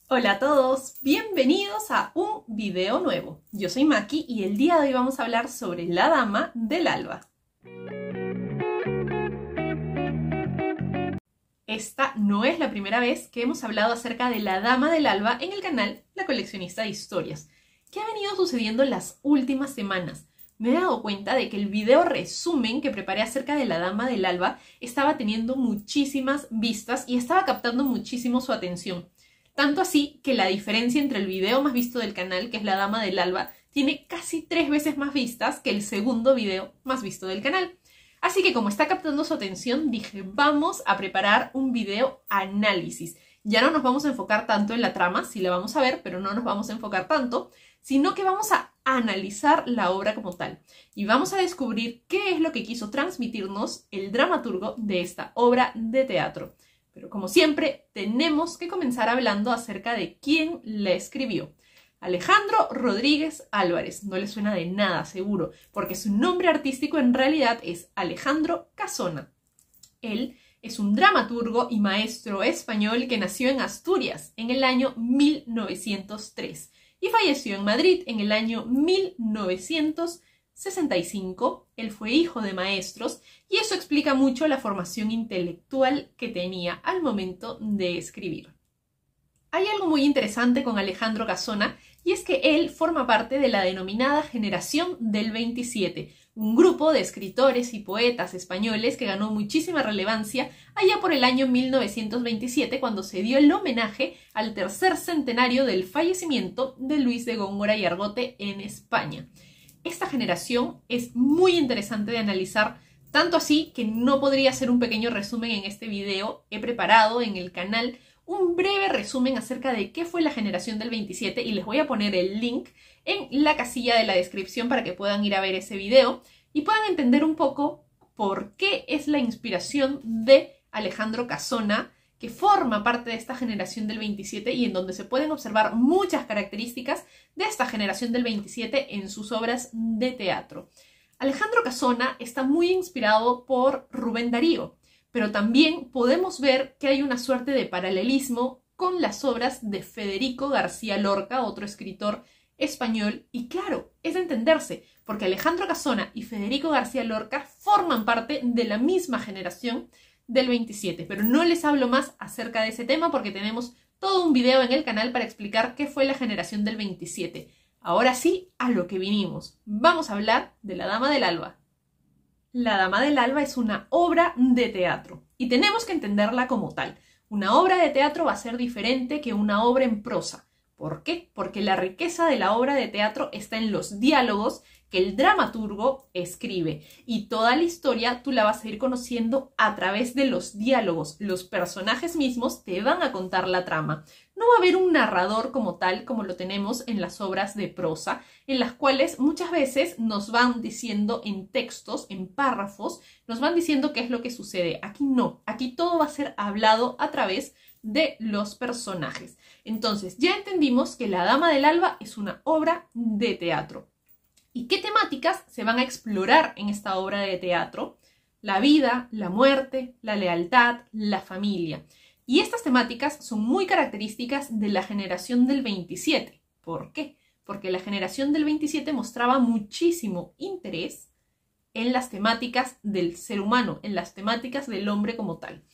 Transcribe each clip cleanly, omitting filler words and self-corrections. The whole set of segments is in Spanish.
Hola a todos, bienvenidos a un video nuevo. Yo soy Maki y el día de hoy vamos a hablar sobre la Dama del Alba. Esta no es la primera vez que hemos hablado acerca de la Dama del Alba en el canal La Coleccionista de Historias. ¿Qué ha venido sucediendo las últimas semanas? Me he dado cuenta de que el video resumen que preparé acerca de la Dama del Alba estaba teniendo muchísimas vistas y estaba captando muchísimo su atención. Tanto así que la diferencia entre el video más visto del canal, que es la Dama del Alba, tiene casi 3 veces más vistas que el segundo video más visto del canal. Así que como está captando su atención, dije, vamos a preparar un video análisis. Ya no nos vamos a enfocar tanto en la trama, sí la vamos a ver, pero no nos vamos a enfocar tanto, sino que vamos a analizar la obra como tal. Y vamos a descubrir qué es lo que quiso transmitirnos el dramaturgo de esta obra de teatro. Pero como siempre, tenemos que comenzar hablando acerca de quién la escribió. Alejandro Rodríguez Álvarez. No le suena de nada, seguro, porque su nombre artístico en realidad es Alejandro Casona. Él es un dramaturgo y maestro español que nació en Asturias en el año 1903 y falleció en Madrid en el año 1965. Él fue hijo de maestros y eso explica mucho la formación intelectual que tenía al momento de escribir. Hay algo muy interesante con Alejandro Casona y es que él forma parte de la denominada Generación del 27, un grupo de escritores y poetas españoles que ganó muchísima relevancia allá por el año 1927 cuando se dio el homenaje al tercer centenario del fallecimiento de Luis de Góngora y Argote en España. Esta generación es muy interesante de analizar, tanto así que no podría hacer un pequeño resumen en este video. He preparado en el canal un breve resumen acerca de qué fue la generación del 27 y les voy a poner el link en la casilla de la descripción para que puedan ir a ver ese video y puedan entender un poco por qué es la inspiración de Alejandro Casona, que forma parte de esta generación del 27 y en donde se pueden observar muchas características de esta generación del 27 en sus obras de teatro. Alejandro Casona está muy inspirado por Rubén Darío, pero también podemos ver que hay una suerte de paralelismo con las obras de Federico García Lorca, otro escritor español, y claro, es de entenderse, porque Alejandro Casona y Federico García Lorca forman parte de la misma generación del 27, pero no les hablo más acerca de ese tema porque tenemos todo un video en el canal para explicar qué fue la generación del 27. Ahora sí, a lo que vinimos. Vamos a hablar de la Dama del Alba. La Dama del Alba es una obra de teatro y tenemos que entenderla como tal. Una obra de teatro va a ser diferente que una obra en prosa. ¿Por qué? Porque la riqueza de la obra de teatro está en los diálogos que el dramaturgo escribe y toda la historia tú la vas a ir conociendo a través de los diálogos. Los personajes mismos te van a contar la trama. No va a haber un narrador como tal, como lo tenemos en las obras de prosa, en las cuales muchas veces nos van diciendo en textos, en párrafos, nos van diciendo qué es lo que sucede. Aquí no, aquí todo va a ser hablado a través de los personajes. Entonces, ya entendimos que La Dama del Alba es una obra de teatro. ¿Y qué temáticas se van a explorar en esta obra de teatro? La vida, la muerte, la lealtad, la familia. Y estas temáticas son muy características de la generación del 27. ¿Por qué? Porque la generación del 27 mostraba muchísimo interés en las temáticas del ser humano, en las temáticas del hombre como tal.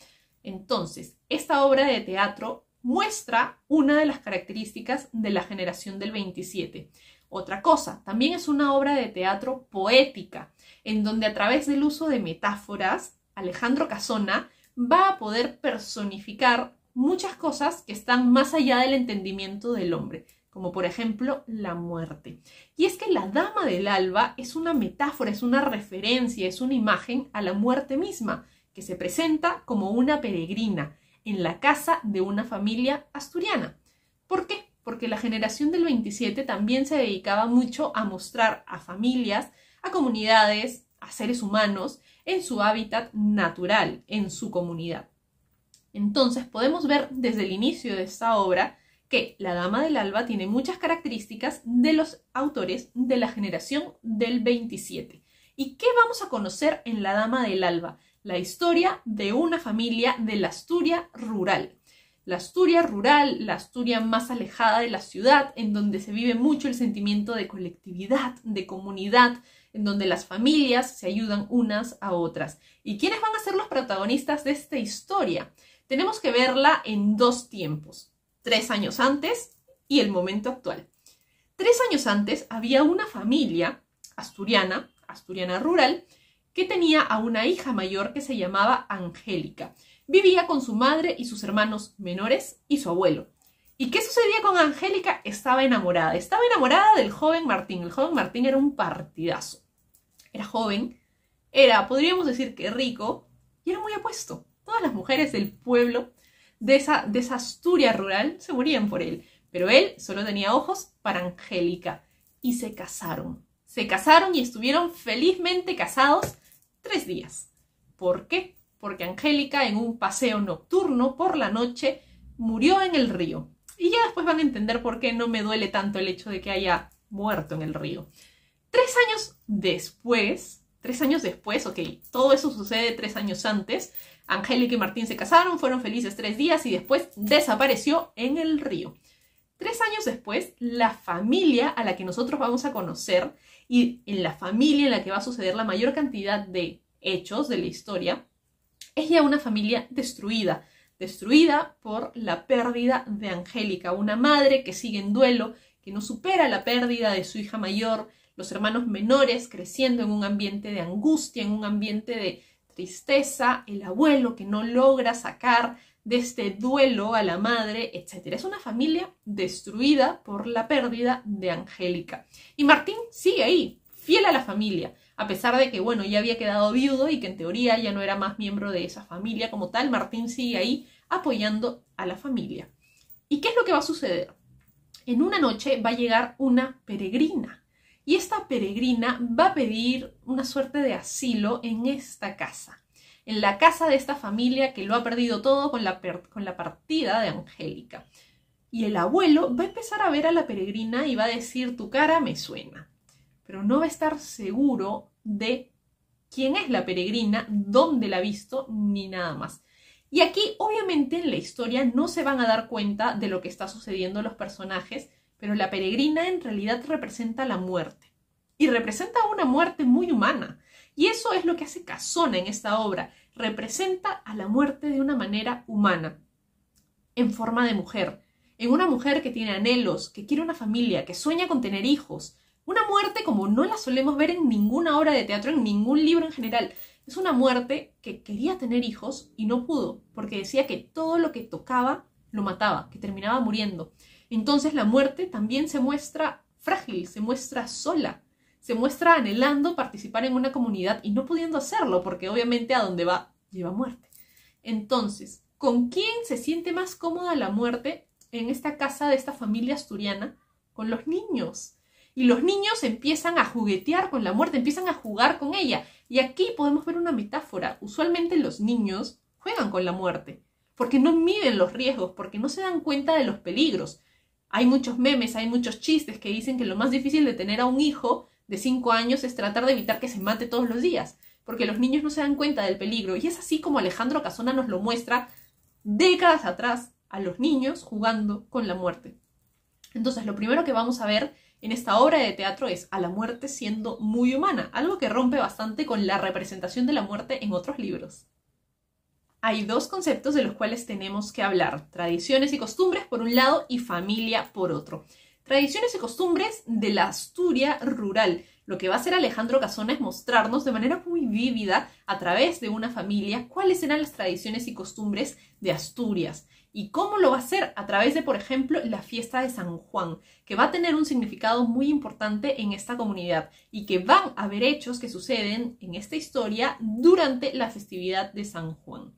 Entonces, esta obra de teatro muestra una de las características de la generación del 27. Otra cosa, también es una obra de teatro poética, en donde a través del uso de metáforas, Alejandro Casona va a poder personificar muchas cosas que están más allá del entendimiento del hombre, como por ejemplo la muerte. Y es que la Dama del Alba es una metáfora, es una referencia, es una imagen a la muerte misma, que se presenta como una peregrina en la casa de una familia asturiana. ¿Por qué? Porque la generación del 27 también se dedicaba mucho a mostrar a familias, a comunidades, a seres humanos en su hábitat natural, en su comunidad. Entonces podemos ver desde el inicio de esta obra que La Dama del Alba tiene muchas características de los autores de la generación del 27. ¿Y qué vamos a conocer en La Dama del Alba? La historia de una familia de la Asturias rural. la Asturias rural, la Asturias más alejada de la ciudad, en donde se vive mucho el sentimiento de colectividad, de comunidad, en donde las familias se ayudan unas a otras. ¿Y quiénes van a ser los protagonistas de esta historia? Tenemos que verla en dos tiempos, 3 años antes y el momento actual. 3 años antes había una familia asturiana rural, que tenía a una hija mayor que se llamaba Angélica. Vivía con su madre y sus hermanos menores y su abuelo. ¿Y qué sucedía con Angélica? Estaba enamorada del joven Martín. El joven Martín era un partidazo. Era joven, podríamos decir que rico, y era muy apuesto. Todas las mujeres del pueblo, de esa Asturias rural, se morían por él. Pero él solo tenía ojos para Angélica. Y se casaron. Se casaron y estuvieron felizmente casados 3 días. ¿Por qué? Porque Angélica, en un paseo nocturno por la noche, murió en el río. Y ya después van a entender por qué no me duele tanto el hecho de que haya muerto en el río. 3 años después, ok, todo eso sucede 3 años antes. Angélica y Martín se casaron, fueron felices 3 días y después desapareció en el río. 3 años después, la familia a la que nosotros vamos a conocer y en la familia en la que va a suceder la mayor cantidad de hechos de la historia, es ya una familia destruida por la pérdida de Angélica, una madre que sigue en duelo, que no supera la pérdida de su hija mayor, los hermanos menores creciendo en un ambiente de angustia, en un ambiente de tristeza, el abuelo que no logra sacar de este duelo a la madre, etc. Es una familia destruida por la pérdida de Angélica. Y Martín sigue ahí, fiel a la familia, a pesar de que, bueno, ya había quedado viudo y que en teoría ya no era más miembro de esa familia como tal. Martín sigue ahí apoyando a la familia. ¿Y qué es lo que va a suceder? En una noche va a llegar una peregrina. Y esta peregrina va a pedir una suerte de asilo en esta casa. En la casa de esta familia que lo ha perdido todo con la partida de Angélica. Y el abuelo va a empezar a ver a la peregrina y va a decir: tu cara me suena. Pero no va a estar seguro de quién es la peregrina, dónde la ha visto, ni nada más. Y aquí, obviamente, en la historia no se van a dar cuenta de lo que está sucediendo a los personajes, pero la peregrina en realidad representa la muerte. Y representa una muerte muy humana. Y eso es lo que hace Casona en esta obra. Representa a la muerte de una manera humana, en forma de mujer. En una mujer que tiene anhelos, que quiere una familia, que sueña con tener hijos. Una muerte como no la solemos ver en ninguna obra de teatro, en ningún libro en general. Es una muerte que quería tener hijos y no pudo, porque decía que todo lo que tocaba lo mataba, que terminaba muriendo. Entonces la muerte también se muestra frágil, se muestra sola, se muestra anhelando participar en una comunidad y no pudiendo hacerlo, porque obviamente a donde va, lleva muerte. Entonces, ¿con quién se siente más cómoda la muerte en esta casa de esta familia asturiana? Con los niños. Y los niños empiezan a juguetear con la muerte, empiezan a jugar con ella. Y aquí podemos ver una metáfora. Usualmente los niños juegan con la muerte, porque no miden los riesgos, porque no se dan cuenta de los peligros. Hay muchos memes, hay muchos chistes que dicen que lo más difícil de tener a un hijo de 5 años es tratar de evitar que se mate todos los días, porque los niños no se dan cuenta del peligro. Y es así como Alejandro Casona nos lo muestra décadas atrás, a los niños jugando con la muerte. Entonces, lo primero que vamos a ver en esta obra de teatro es a la muerte siendo muy humana, algo que rompe bastante con la representación de la muerte en otros libros. Hay 2 conceptos de los cuales tenemos que hablar: tradiciones y costumbres por un lado y familia por otro. Tradiciones y costumbres de la Asturias rural. Lo que va a hacer Alejandro Casona es mostrarnos de manera muy vívida, a través de una familia, cuáles eran las tradiciones y costumbres de Asturias. ¿Y cómo lo va a hacer? A través de, por ejemplo, la fiesta de San Juan, que va a tener un significado muy importante en esta comunidad y que van a haber hechos que suceden en esta historia durante la festividad de San Juan.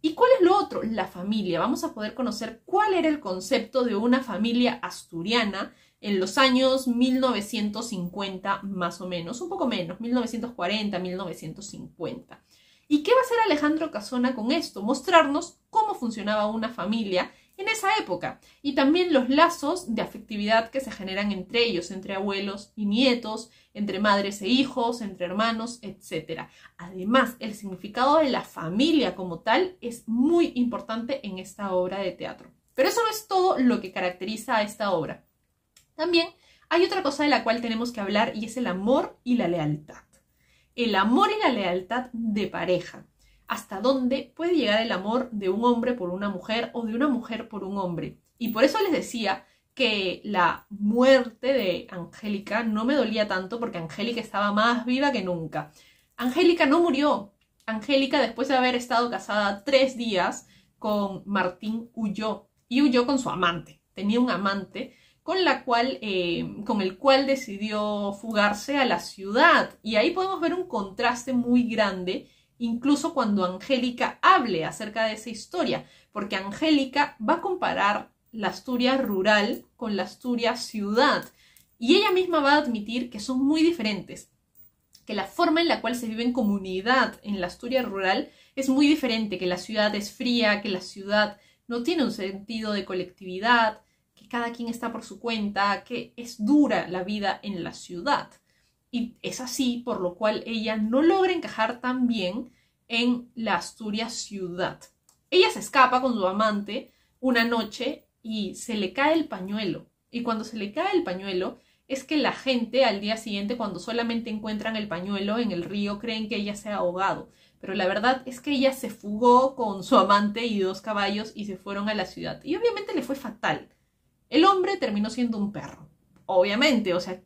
¿Y cuál es lo otro? La familia. Vamos a poder conocer cuál era el concepto de una familia asturiana en los años 1950 más o menos, un poco menos, 1940, 1950. ¿Y qué va a hacer Alejandro Casona con esto? Mostrarnos cómo funcionaba una familia en esa época y también los lazos de afectividad que se generan entre ellos, entre abuelos y nietos, entre madres e hijos, entre hermanos, etc. Además, el significado de la familia como tal es muy importante en esta obra de teatro. Pero eso no es todo lo que caracteriza a esta obra. También hay otra cosa de la cual tenemos que hablar y es el amor y la lealtad. El amor y la lealtad de pareja. ¿Hasta dónde puede llegar el amor de un hombre por una mujer o de una mujer por un hombre? Y por eso les decía que la muerte de Angélica no me dolía tanto porque Angélica estaba más viva que nunca. Angélica no murió. Angélica, después de haber estado casada 3 días con Martín, huyó. Y huyó con su amante. Tenía un amante con el cual decidió fugarse a la ciudad. Y ahí podemos ver un contraste muy grande, incluso cuando Angélica hable acerca de esa historia, porque Angélica va a comparar la Asturias rural con la Asturias ciudad. Y ella misma va a admitir que son muy diferentes, que la forma en la cual se vive en comunidad en la Asturias rural es muy diferente, que la ciudad es fría, que la ciudad no tiene un sentido de colectividad, que cada quien está por su cuenta, que es dura la vida en la ciudad. Y es así por lo cual ella no logra encajar tan bien en la Asturias ciudad. Ella se escapa con su amante una noche y se le cae el pañuelo. Y cuando se le cae el pañuelo es que la gente al día siguiente, cuando solamente encuentran el pañuelo en el río, creen que ella se ha ahogado. Pero la verdad es que ella se fugó con su amante y 2 caballos y se fueron a la ciudad. Y obviamente le fue fatal. El hombre terminó siendo un perro. Obviamente, o sea,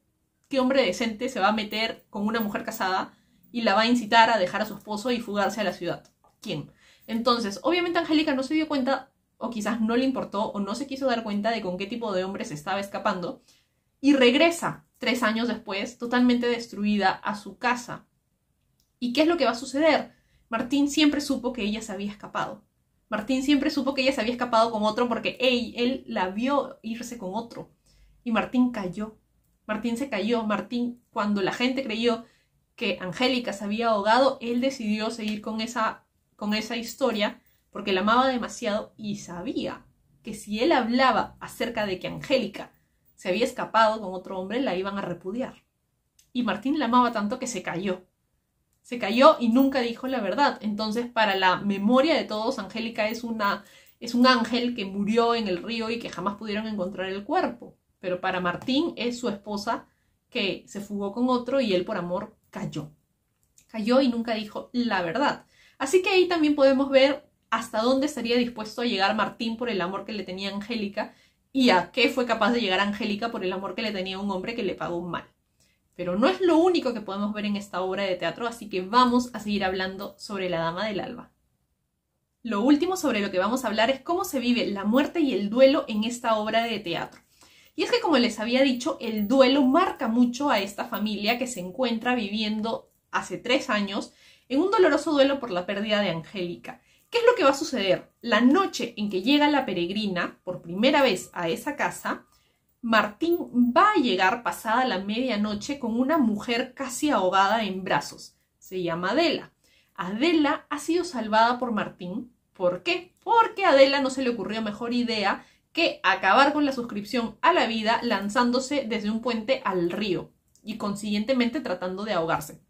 ¿qué hombre decente se va a meter con una mujer casada y la va a incitar a dejar a su esposo y fugarse a la ciudad? ¿Quién? Entonces, obviamente Angélica no se dio cuenta, o quizás no le importó, o no se quiso dar cuenta de con qué tipo de hombre se estaba escapando, y regresa 3 años después, totalmente destruida, a su casa. ¿Y qué es lo que va a suceder? Martín siempre supo que ella se había escapado. Martín siempre supo que ella se había escapado con otro porque él la vio irse con otro. Y Martín cayó. Martín se cayó. Martín, cuando la gente creyó que Angélica se había ahogado, él decidió seguir con esa historia porque la amaba demasiado y sabía que si él hablaba acerca de que Angélica se había escapado con otro hombre, la iban a repudiar. Y Martín la amaba tanto que se cayó. Se cayó y nunca dijo la verdad. Entonces, para la memoria de todos, Angélica es un ángel que murió en el río y que jamás pudieron encontrar el cuerpo. Pero para Martín es su esposa que se fugó con otro y él por amor cayó. Cayó y nunca dijo la verdad. Así que ahí también podemos ver hasta dónde estaría dispuesto a llegar Martín por el amor que le tenía a Angélica y a qué fue capaz de llegar Angélica por el amor que le tenía a un hombre que le pagó mal. Pero no es lo único que podemos ver en esta obra de teatro, así que vamos a seguir hablando sobre la Dama del Alba. Lo último sobre lo que vamos a hablar es cómo se vive la muerte y el duelo en esta obra de teatro. Y es que, como les había dicho, el duelo marca mucho a esta familia que se encuentra viviendo hace 3 años en un doloroso duelo por la pérdida de Angélica. ¿Qué es lo que va a suceder? La noche en que llega la peregrina por primera vez a esa casa, Martín va a llegar pasada la medianoche con una mujer casi ahogada en brazos. Se llama Adela. Adela ha sido salvada por Martín. ¿Por qué? Porque a Adela no se le ocurrió mejor idea que acabar con la suscripción a la vida lanzándose desde un puente al río y consiguientemente tratando de ahogarse.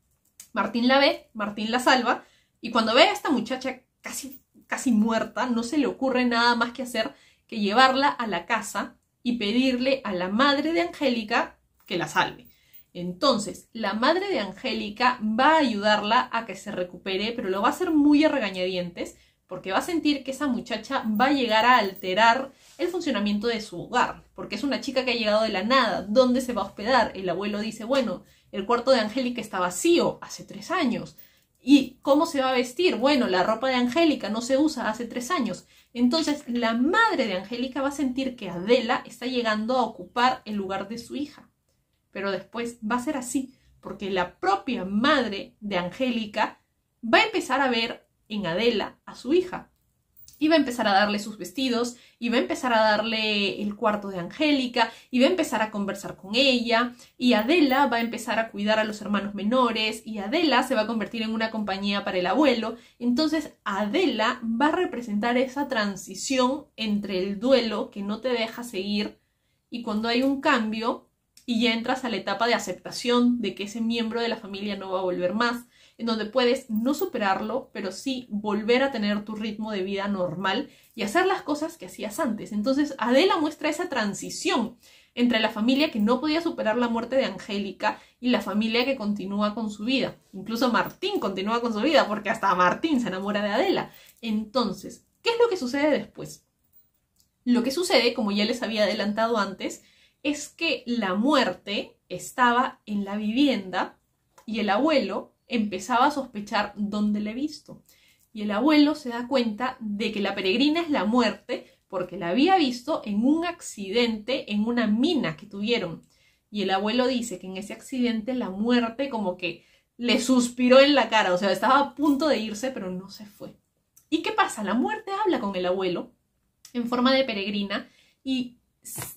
Martín la ve, Martín la salva y cuando ve a esta muchacha casi muerta, no se le ocurre nada más que hacer que llevarla a la casa y pedirle a la madre de Angélica que la salve. Entonces, la madre de Angélica va a ayudarla a que se recupere, pero lo va a hacer muy a regañadientes, porque va a sentir que esa muchacha va a llegar a alterar el funcionamiento de su hogar, porque es una chica que ha llegado de la nada. ¿Dónde se va a hospedar? El abuelo dice, bueno, el cuarto de Angélica está vacío hace 3 años. ¿Y cómo se va a vestir? Bueno, la ropa de Angélica no se usa hace 3 años. Entonces, la madre de Angélica va a sentir que Adela está llegando a ocupar el lugar de su hija. Pero después va a ser así, porque la propia madre de Angélica va a empezar a ver en Adela a su hija. Y va a empezar a darle sus vestidos, y va a empezar a darle el cuarto de Angélica, y va a empezar a conversar con ella, y Adela va a empezar a cuidar a los hermanos menores, y Adela se va a convertir en una compañía para el abuelo. Entonces Adela va a representar esa transición entre el duelo que no te deja seguir, y cuando hay un cambio, y ya entras a la etapa de aceptación de que ese miembro de la familia no va a volver más. en donde puedes no superarlo, pero sí volver a tener tu ritmo de vida normal y hacer las cosas que hacías antes. Entonces Adela muestra esa transición entre la familia que no podía superar la muerte de Angélica y la familia que continúa con su vida. Incluso Martín continúa con su vida porque hasta Martín se enamora de Adela. Entonces, ¿qué es lo que sucede después? Lo que sucede, como ya les había adelantado antes, es que la muerte estaba en la vivienda y el abuelo empezaba a sospechar dónde la he visto. Y el abuelo se da cuenta de que la peregrina es la muerte porque la había visto en un accidente en una mina que tuvieron. Y el abuelo dice que en ese accidente la muerte como que le suspiró en la cara, o sea, estaba a punto de irse, pero no se fue. ¿Y qué pasa? La muerte habla con el abuelo en forma de peregrina y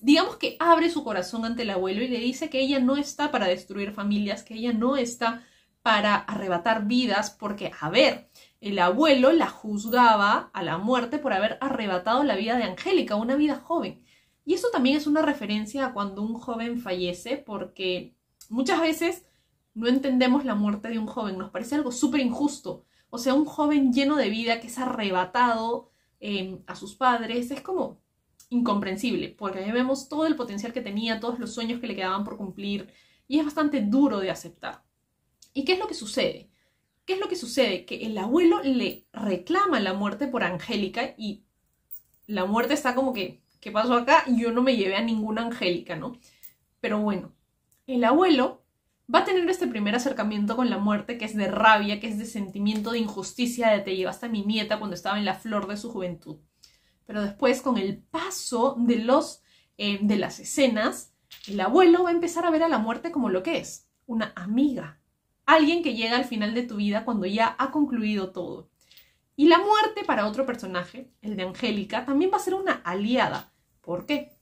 digamos que abre su corazón ante el abuelo y le dice que ella no está para destruir familias, que ella no está para arrebatar vidas, porque, a ver, el abuelo la juzgaba a la muerte por haber arrebatado la vida de Angélica, una vida joven. Y eso también es una referencia a cuando un joven fallece, porque muchas veces no entendemos la muerte de un joven, nos parece algo súper injusto. O sea, un joven lleno de vida que es arrebatado a sus padres, es como incomprensible, porque ahí vemos todo el potencial que tenía, todos los sueños que le quedaban por cumplir, y es bastante duro de aceptar. ¿Y qué es lo que sucede? ¿Qué es lo que sucede? Que el abuelo le reclama la muerte por Angélica y la muerte está como que, ¿qué pasó acá? Yo no me llevé a ninguna Angélica, ¿no? Pero bueno, el abuelo va a tener este primer acercamiento con la muerte que es de rabia, que es de sentimiento de injusticia, de te llevaste a mi nieta cuando estaba en la flor de su juventud. Pero después, con el paso de las escenas, el abuelo va a empezar a ver a la muerte como lo que es, una amiga. Alguien que llega al final de tu vida cuando ya ha concluido todo. Y la muerte para otro personaje, el de Angélica, también va a ser una aliada. ¿Por qué?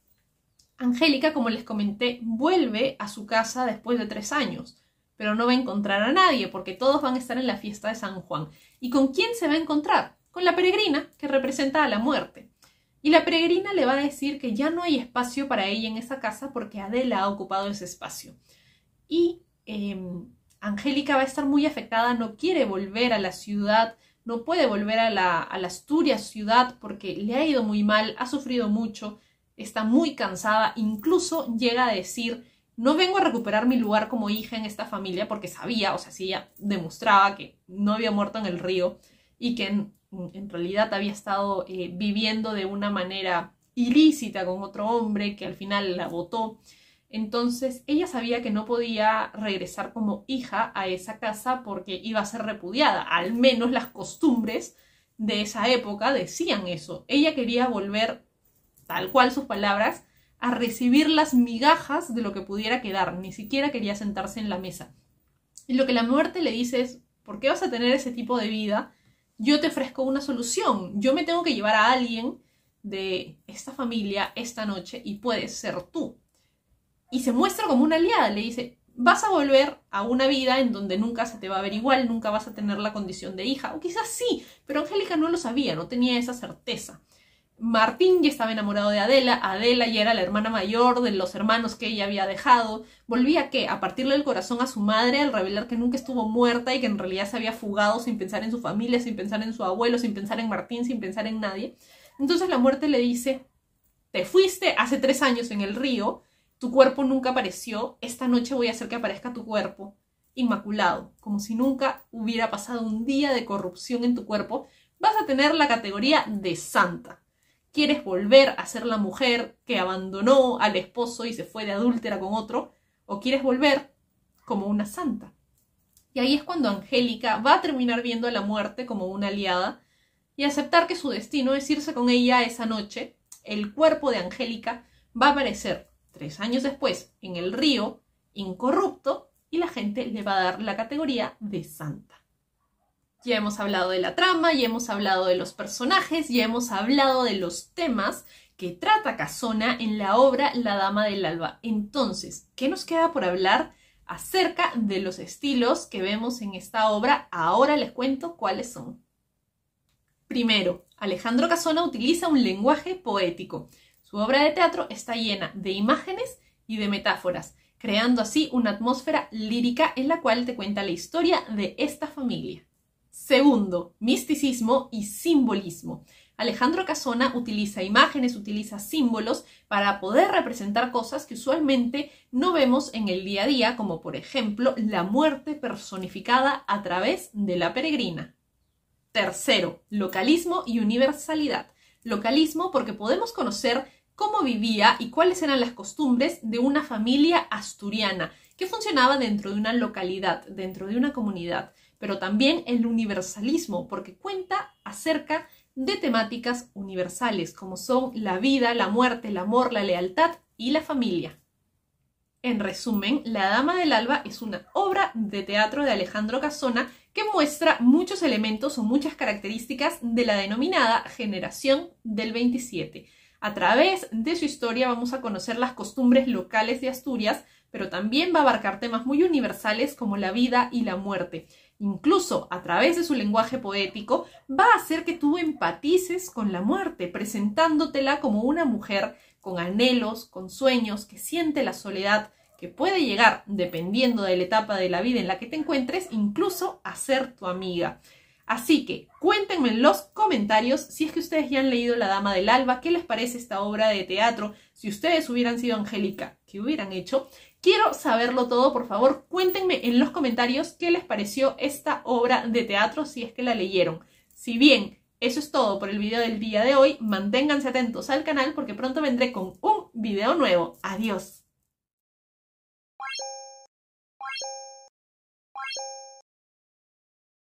Angélica, como les comenté, vuelve a su casa después de 3 años, pero no va a encontrar a nadie porque todos van a estar en la fiesta de San Juan. ¿Y con quién se va a encontrar? Con la peregrina, que representa a la muerte. Y la peregrina le va a decir que ya no hay espacio para ella en esa casa porque Adela ha ocupado ese espacio. Y Angélica va a estar muy afectada, no quiere volver a la ciudad, no puede volver a la Asturias ciudad porque le ha ido muy mal, ha sufrido mucho, está muy cansada, incluso llega a decir, no vengo a recuperar mi lugar como hija en esta familia porque sabía, o sea, si ella demostraba que no había muerto en el río y que en realidad había estado viviendo de una manera ilícita con otro hombre que al final la botó. Entonces ella sabía que no podía regresar como hija a esa casa porque iba a ser repudiada. Al menos las costumbres de esa época decían eso. Ella quería volver, tal cual sus palabras, a recibir las migajas de lo que pudiera quedar. Ni siquiera quería sentarse en la mesa. Y lo que la muerte le dice es, ¿por qué vas a tener ese tipo de vida? Yo te ofrezco una solución. Yo me tengo que llevar a alguien de esta familia esta noche y puedes ser tú. Y se muestra como una aliada, le dice, vas a volver a una vida en donde nunca se te va a ver igual, nunca vas a tener la condición de hija, o quizás sí, pero Angélica no lo sabía, no tenía esa certeza. Martín ya estaba enamorado de Adela, Adela ya era la hermana mayor de los hermanos que ella había dejado, volvía ¿qué? A partirle el corazón a su madre al revelar que nunca estuvo muerta y que en realidad se había fugado sin pensar en su familia, sin pensar en su abuelo, sin pensar en Martín, sin pensar en nadie. Entonces la muerte le dice, te fuiste hace 3 años en el río, tu cuerpo nunca apareció, esta noche voy a hacer que aparezca tu cuerpo, inmaculado, como si nunca hubiera pasado un día de corrupción en tu cuerpo, vas a tener la categoría de santa. ¿Quieres volver a ser la mujer que abandonó al esposo y se fue de adúltera con otro? ¿O quieres volver como una santa? Y ahí es cuando Angélica va a terminar viendo a la muerte como una aliada y aceptar que su destino es irse con ella esa noche. El cuerpo de Angélica va a aparecer 3 años después en el río, incorrupto, y la gente le va a dar la categoría de santa. Ya hemos hablado de la trama, ya hemos hablado de los personajes, ya hemos hablado de los temas que trata Casona en la obra La Dama del Alba. Entonces, ¿qué nos queda por hablar acerca de los estilos que vemos en esta obra? Ahora les cuento cuáles son. Primero, Alejandro Casona utiliza un lenguaje poético. Su obra de teatro está llena de imágenes y de metáforas creando así una atmósfera lírica en la cual te cuenta la historia de esta familia. Segundo, misticismo y simbolismo. Alejandro Casona utiliza imágenes, utiliza símbolos para poder representar cosas que usualmente no vemos en el día a día, como por ejemplo la muerte personificada a través de la peregrina. Tercero, localismo y universalidad. Localismo porque podemos conocer cómo vivía y cuáles eran las costumbres de una familia asturiana que funcionaba dentro de una localidad, dentro de una comunidad, pero también el universalismo porque cuenta acerca de temáticas universales como son la vida, la muerte, el amor, la lealtad y la familia. En resumen, La Dama del Alba es una obra de teatro de Alejandro Casona que muestra muchos elementos o muchas características de la denominada generación del 27. A través de su historia vamos a conocer las costumbres locales de Asturias, pero también va a abarcar temas muy universales como la vida y la muerte. Incluso a través de su lenguaje poético va a hacer que tú empatices con la muerte, presentándotela como una mujer con anhelos, con sueños, que siente la soledad, que puede llegar, dependiendo de la etapa de la vida en la que te encuentres, incluso a ser tu amiga. Así que cuéntenme en los comentarios si es que ustedes ya han leído La Dama del Alba, qué les parece esta obra de teatro, si ustedes hubieran sido Angélica, ¿qué hubieran hecho? Quiero saberlo todo, por favor, cuéntenme en los comentarios qué les pareció esta obra de teatro si es que la leyeron. Si bien eso es todo por el video del día de hoy, manténganse atentos al canal porque pronto vendré con un video nuevo. ¡Adiós!